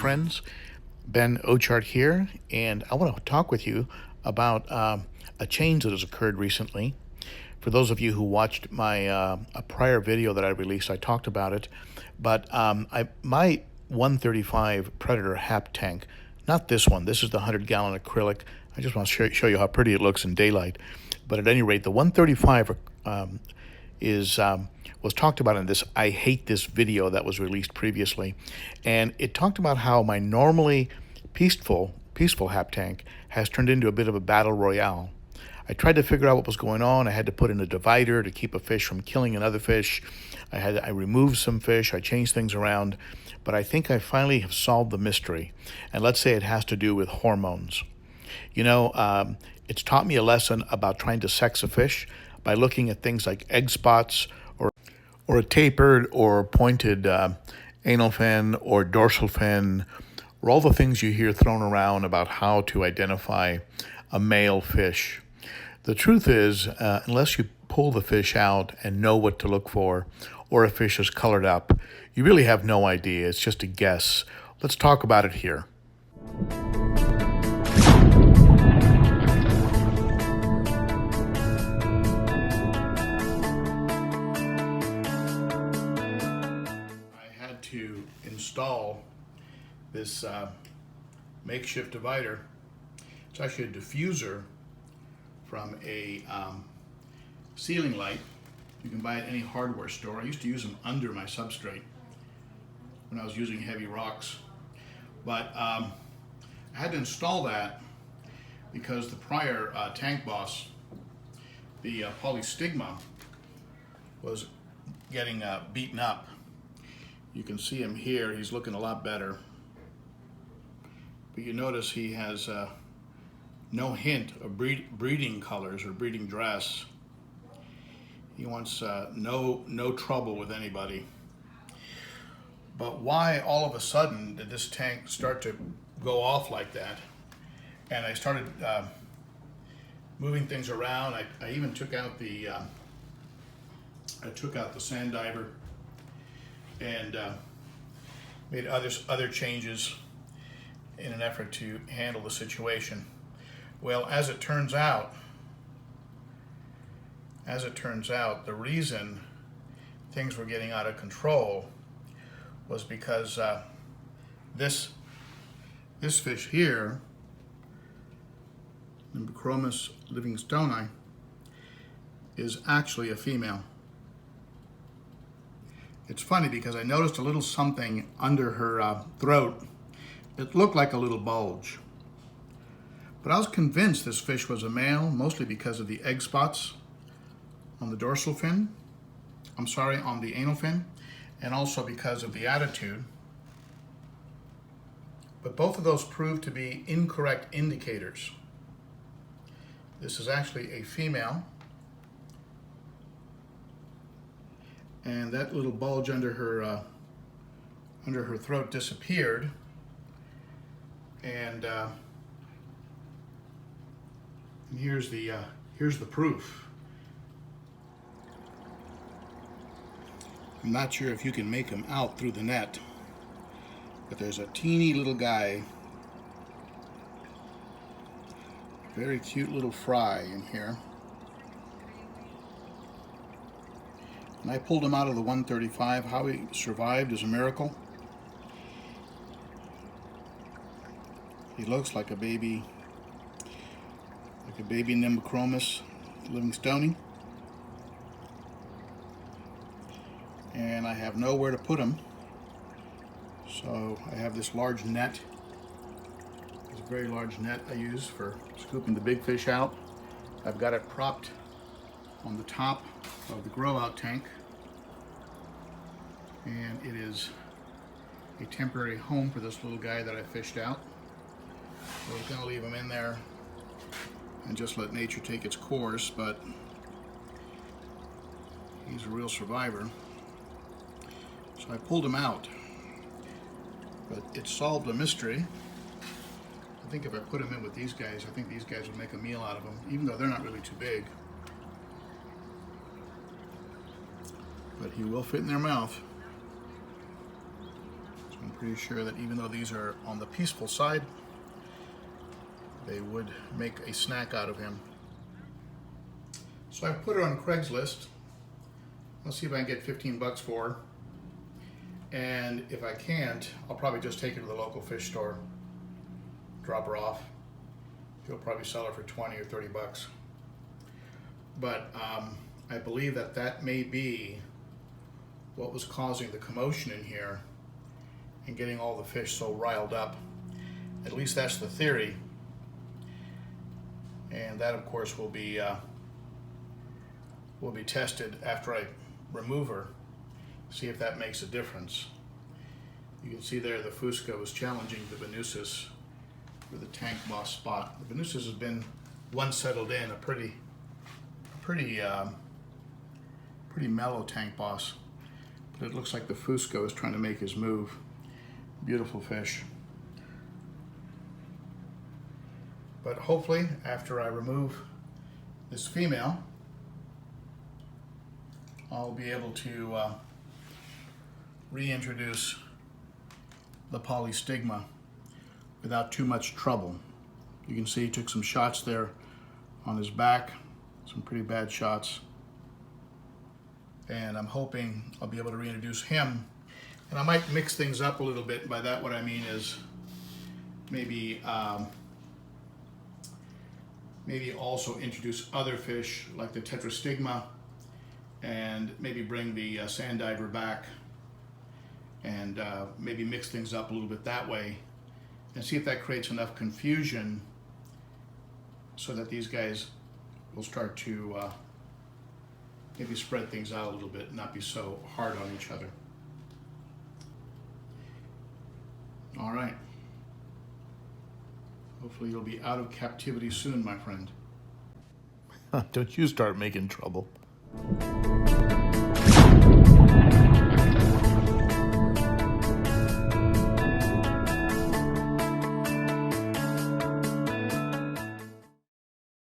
friends. Ben Ochart here, and I want to talk with you about a change that has occurred recently. For those of you who watched my a prior video that I released, I talked about it, but my 135 Predator HAP tank, not this one, this is the 100-gallon acrylic. I just want to show you how pretty it looks in daylight. But at any rate, the 135 was talked about in this I Hate This video that was released previously, and it talked about how my normally peaceful HAP tank has turned into a bit of a battle royale. I tried to figure out what was going on. I had to put in a divider to keep a fish from killing another fish. I removed some fish. I changed things around, but I think I finally have solved the mystery. And let's say it has to do with hormones. You know, it's taught me a lesson about trying to sex a fish by looking at things like egg spots or a tapered or pointed anal fin or dorsal fin, or all the things you hear thrown around about how to identify a male fish. The truth is, unless you pull the fish out and know what to look for, or a fish is colored up, you really have no idea. It's just a guess. Let's talk about it here. To install this makeshift divider. It's actually a diffuser from a ceiling light. You can buy it at any hardware store. I used to use them under my substrate when I was using heavy rocks, but I had to install that because the prior tank boss, the polystigma, was getting beaten up. You can see him here. He's looking a lot better. But you notice he has no hint of breeding colors or breeding dress. He wants no trouble with anybody. But why all of a sudden did this tank start to go off like that? And I started moving things around. I even took out the sand diver and made other changes in an effort to handle the situation. Well, as it turns out, the reason things were getting out of control was because this fish here, Nimbochromis livingstoni, is actually a female. It's funny because I noticed a little something under her throat. It looked like a little bulge. But I was convinced this fish was a male, mostly because of the egg spots on the dorsal fin. On the anal fin, and also because of the attitude. But both of those proved to be incorrect indicators. This is actually a female. And that little bulge under her throat disappeared, and here's the proof. I'm not sure if you can make him out through the net, but there's a teeny little guy, very cute little fry in here. And I pulled him out of the 135. How he survived is a miracle. He looks like a baby Nimbochromis livingstoni. And I have nowhere to put him. So I have this large net. It's a very large net I use for scooping the big fish out. I've got it propped on the top of the grow out tank, and it is a temporary home for this little guy that I fished out. So I was going to leave him in there and just let nature take its course, but he's a real survivor. So I pulled him out, but it solved a mystery. I think if I put him in with these guys, I think these guys would make a meal out of him, even though they're not really too big. But he will fit in their mouth. So I'm Pretty sure that even though these are on the peaceful side, they would make a snack out of him. So I've put her on Craigslist. Let's see if I can get 15 bucks for her. And if I can't, I'll probably just take her to the local fish store, drop her off. He'll probably sell her for 20 or 30 bucks. But I believe that that may be what was causing the commotion in here and getting all the fish so riled up. At least that's the theory. And that, of course, will be tested after I remove her, see if that makes a difference. You can see there the Fusco is challenging the Venusis for the tank boss spot. The Venusis has been, once settled in, a pretty mellow tank boss. But it looks like the Fusco is trying to make his move. Beautiful fish. But hopefully, after I remove this female, I'll be able to reintroduce the polystigma without too much trouble. You can see he took some shots there on his back, some pretty bad shots. And I'm hoping I'll be able to reintroduce him. And I might mix things up a little bit. By that, what I mean is maybe also introduce other fish like the tetrastigma, and maybe bring the sand diver back, and maybe mix things up a little bit that way, and see if that creates enough confusion so that these guys will start to maybe spread things out a little bit and not be so hard on each other. All right. Hopefully you'll be out of captivity soon, my friend. Don't you start making trouble.